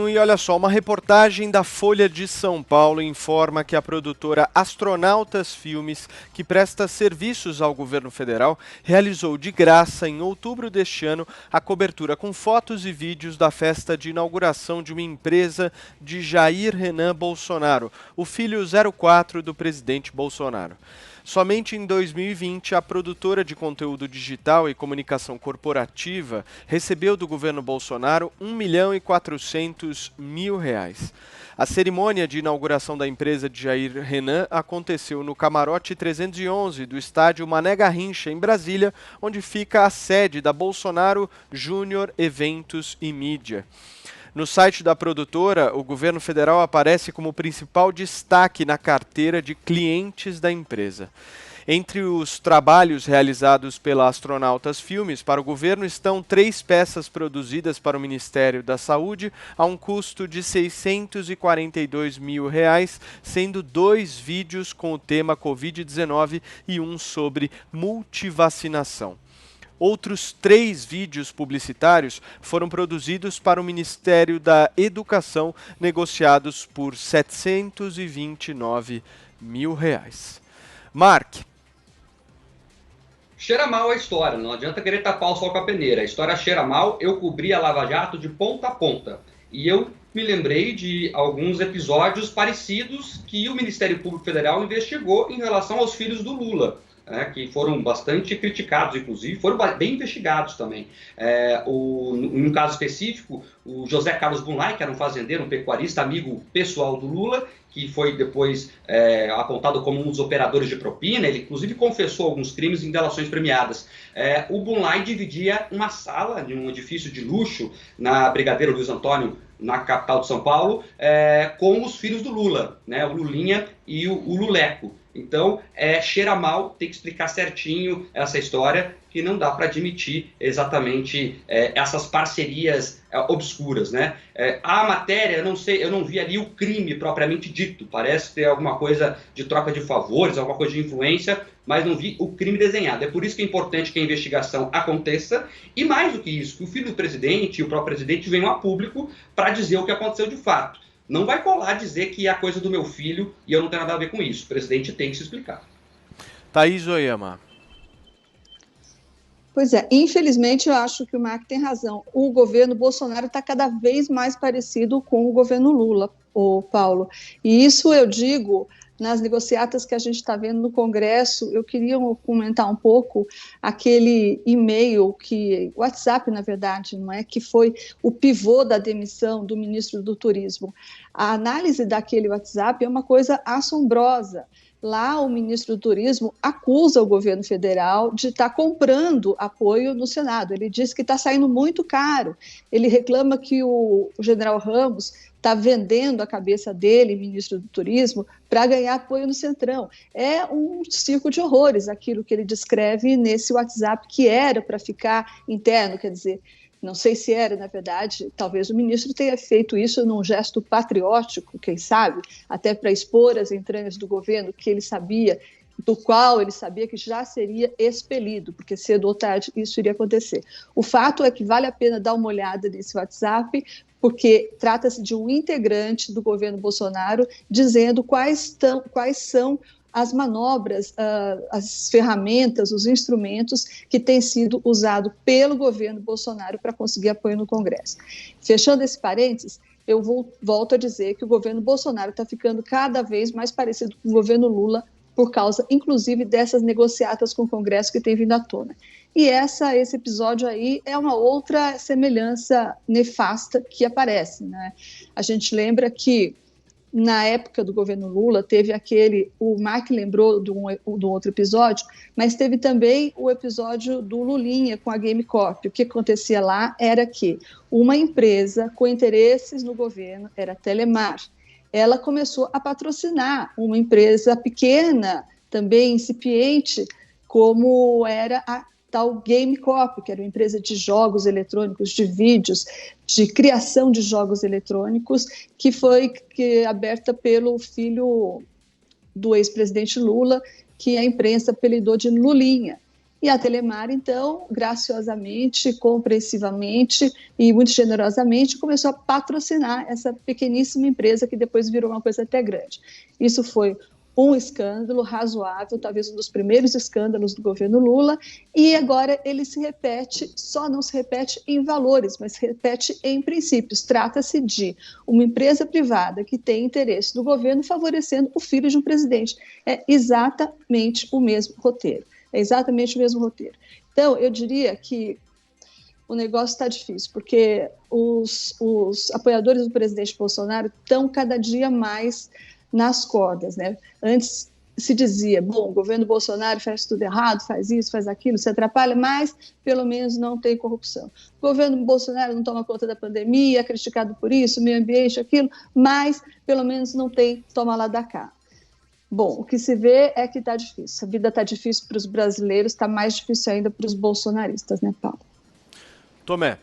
E olha só, uma reportagem da Folha de São Paulo informa que a produtora Astronautas Filmes, que presta serviços ao governo federal, realizou de graça em outubro deste ano a cobertura com fotos e vídeos da festa de inauguração de uma empresa de Jair Renan Bolsonaro, o filho 04 do presidente Bolsonaro. Somente em 2020, a produtora de conteúdo digital e comunicação corporativa recebeu do governo Bolsonaro R$ 1.400.000. A cerimônia de inauguração da empresa de Jair Renan aconteceu no Camarote 311 do estádio Mané Garrincha, em Brasília, onde fica a sede da Bolsonaro Júnior Eventos e Mídia. No site da produtora, o governo federal aparece como principal destaque na carteira de clientes da empresa. Entre os trabalhos realizados pela Astronautas Filmes para o governo estão 3 peças produzidas para o Ministério da Saúde a um custo de R$ 642.000, sendo 2 vídeos com o tema Covid-19 e um sobre multivacinação. Outros 3 vídeos publicitários foram produzidos para o Ministério da Educação, negociados por R$ 729.000. Mark. Cheira mal a história, não adianta querer tapar o sol com a peneira. A história cheira mal, eu cobri a Lava Jato de ponta a ponta. E eu me lembrei de alguns episódios parecidos que o Ministério Público Federal investigou em relação aos filhos do Lula. Que foram bastante criticados, inclusive, foram bem investigados também. Num caso específico, o José Carlos Bunlai, que era um fazendeiro, um pecuarista, amigo pessoal do Lula, que foi depois apontado como um dos operadores de propina, ele inclusive confessou alguns crimes em delações premiadas. O Bunlai dividia uma sala de um edifício de luxo na Brigadeiro Luiz Antônio, na capital de São Paulo, com os filhos do Lula, né, o Lulinha e o Luleco. Então, cheira mal, tem que explicar certinho essa história, que não dá para admitir exatamente essas parcerias obscuras, né? A matéria, eu não sei, eu não vi ali o crime propriamente dito, parece ter alguma coisa de troca de favores, alguma coisa de influência, mas não vi o crime desenhado. É por isso que é importante que a investigação aconteça, e mais do que isso, que o filho do presidente e o próprio presidente venham a público para dizer o que aconteceu de fato. Não vai colar dizer que é a coisa do meu filho e eu não tenho nada a ver com isso. O presidente tem que se explicar. Thaís Oyama. Pois é, infelizmente eu acho que o Mark tem razão. O governo Bolsonaro está cada vez mais parecido com o governo Lula, o Paulo. E isso eu digo nas negociatas que a gente está vendo no Congresso. Eu queria comentar um pouco aquele e-mail WhatsApp, na verdade, não é, que foi o pivô da demissão do ministro do Turismo. A análise daquele WhatsApp é uma coisa assombrosa. Lá, o ministro do Turismo acusa o governo federal de estar comprando apoio no Senado. Ele diz que está saindo muito caro. Ele reclama que o general Ramos está vendendo a cabeça dele, ministro do Turismo, para ganhar apoio no Centrão. É um circo de horrores aquilo que ele descreve nesse WhatsApp, que era para ficar interno, quer dizer, não sei se era, na verdade, talvez o ministro tenha feito isso num gesto patriótico, quem sabe, até para expor as entranhas do governo, que ele sabia, do qual ele sabia que já seria expelido, porque cedo ou tarde isso iria acontecer. O fato é que vale a pena dar uma olhada nesse WhatsApp, porque trata-se de um integrante do governo Bolsonaro dizendo quais são as manobras, as ferramentas, os instrumentos que têm sido usados pelo governo Bolsonaro para conseguir apoio no Congresso. Fechando esse parênteses, eu volto a dizer que o governo Bolsonaro está ficando cada vez mais parecido com o governo Lula, por causa, inclusive, dessas negociatas com o Congresso que tem vindo à tona. E esse episódio aí é uma outra semelhança nefasta que aparece, né? A gente lembra que na época do governo Lula, teve o Mark lembrou de um outro episódio, mas teve também o episódio do Lulinha com a Game Corp. O que acontecia lá era que uma empresa com interesses no governo, era a Telemar, ela começou a patrocinar uma empresa pequena, também incipiente, como era a tal Game Corp, que era uma empresa de jogos eletrônicos, de vídeos, de criação de jogos eletrônicos, que foi aberta pelo filho do ex-presidente Lula, que a imprensa apelidou de Lulinha. E a Telemar, então, graciosamente, compreensivamente e muito generosamente, começou a patrocinar essa pequeníssima empresa que depois virou uma coisa até grande. Isso foi um escândalo razoável, talvez um dos primeiros escândalos do governo Lula, e agora ele se repete, só não se repete em valores, mas se repete em princípios. Trata-se de uma empresa privada que tem interesse do governo favorecendo o filho de um presidente. É exatamente o mesmo roteiro. É exatamente o mesmo roteiro. Então, eu diria que o negócio está difícil, porque os apoiadores do presidente Bolsonaro estão cada dia mais nas cordas, né? Antes se dizia, bom, o governo Bolsonaro faz tudo errado, faz isso, faz aquilo, se atrapalha, mas pelo menos não tem corrupção. O governo Bolsonaro não toma conta da pandemia, é criticado por isso, meio ambiente, aquilo, mas pelo menos não tem toma lá da cá. Bom, o que se vê é que está difícil. A vida está difícil para os brasileiros, está mais difícil ainda para os bolsonaristas, né, Paulo? Tomé.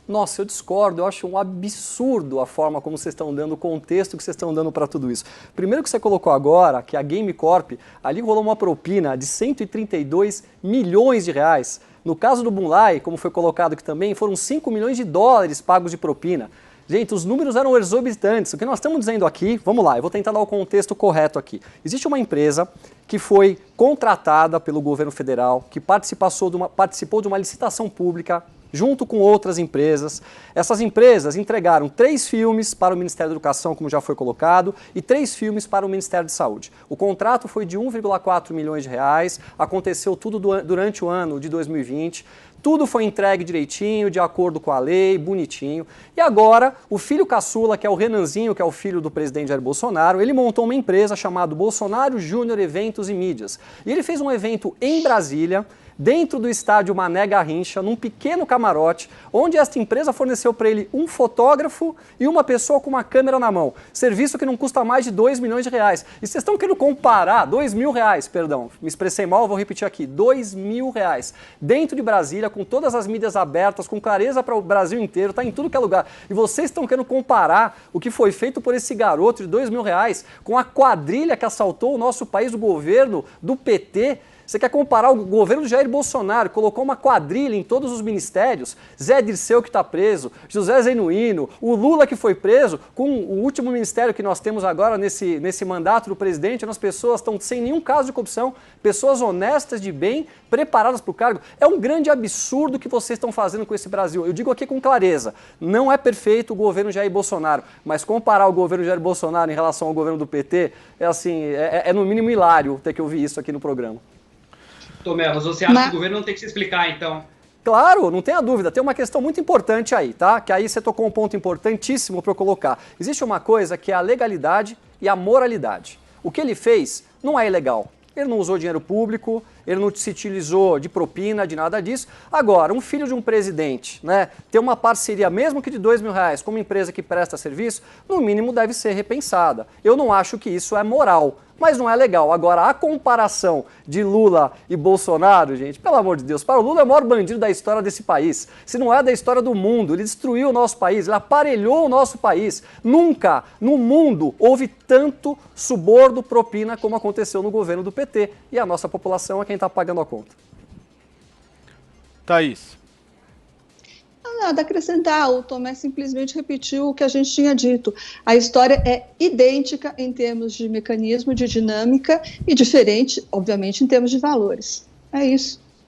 Nossa, eu discordo, eu acho um absurdo a forma como vocês estão dando, o contexto que vocês estão dando para tudo isso. Primeiro que você colocou agora, que a Game Corp, ali rolou uma propina de 132 milhões de reais. No caso do Moonlight, como foi colocado aqui também, foram 5 milhões de dólares pagos de propina. Gente, os números eram exorbitantes. O que nós estamos dizendo aqui, vamos lá, eu vou tentar dar o contexto correto aqui. Existe uma empresa que foi contratada pelo governo federal, que participou de uma licitação pública, junto com outras empresas. Essas empresas entregaram 3 filmes para o Ministério da Educação, como já foi colocado, e 3 filmes para o Ministério da Saúde. O contrato foi de 1,4 milhões de reais, aconteceu tudo durante o ano de 2020, tudo foi entregue direitinho, de acordo com a lei, bonitinho. E agora, o filho caçula, que é o Renanzinho, que é o filho do presidente Jair Bolsonaro, ele montou uma empresa chamada Bolsonaro Júnior Eventos e Mídias. E ele fez um evento em Brasília, dentro do estádio Mané Garrincha, num pequeno camarote, onde esta empresa forneceu para ele um fotógrafo e uma pessoa com uma câmera na mão. Serviço que não custa mais de 2 milhões de reais. E vocês estão querendo comparar, 2 mil reais, perdão, me expressei mal, vou repetir aqui, 2 mil reais. Dentro de Brasília, com todas as mídias abertas, com clareza para o Brasil inteiro, está em tudo que é lugar. E vocês estão querendo comparar o que foi feito por esse garoto de 2 mil reais com a quadrilha que assaltou o nosso país, do governo do PT. Você quer comparar o governo de Jair Bolsonaro, colocou uma quadrilha em todos os ministérios, Zé Dirceu que está preso, José Genuíno, o Lula que foi preso, com o último ministério que nós temos agora nesse mandato do presidente, as pessoas estão sem nenhum caso de corrupção, pessoas honestas, de bem, preparadas para o cargo. É um grande absurdo que vocês estão fazendo com esse Brasil. Eu digo aqui com clareza, não é perfeito o governo Jair Bolsonaro, mas comparar o governo Jair Bolsonaro em relação ao governo do PT, é no mínimo hilário ter que ouvir isso aqui no programa. Tomé, mas você acha que o governo não tem que se explicar, então? Claro, não tenha dúvida. Tem uma questão muito importante aí, tá? Que aí você tocou um ponto importantíssimo para eu colocar. Existe uma coisa que é a legalidade e a moralidade. O que ele fez não é ilegal. Ele não usou dinheiro público, ele não se utilizou de propina, de nada disso. Agora, um filho de um presidente, né, ter uma parceria, mesmo que de 2 mil reais, com uma empresa que presta serviço, no mínimo deve ser repensada. Eu não acho que isso é moral, mas não é legal. Agora, a comparação de Lula e Bolsonaro, gente, pelo amor de Deus, para o Lula é o maior bandido da história desse país. Se não é da história do mundo, ele destruiu o nosso país, ele aparelhou o nosso país. Nunca no mundo houve tanto suborno, propina, como aconteceu no governo do PT. E a nossa população é quem está pagando a conta. Thaís. Nada a acrescentar, o Tomé simplesmente repetiu o que a gente tinha dito. A história é idêntica em termos de mecanismo, de dinâmica e diferente, obviamente, em termos de valores. É isso.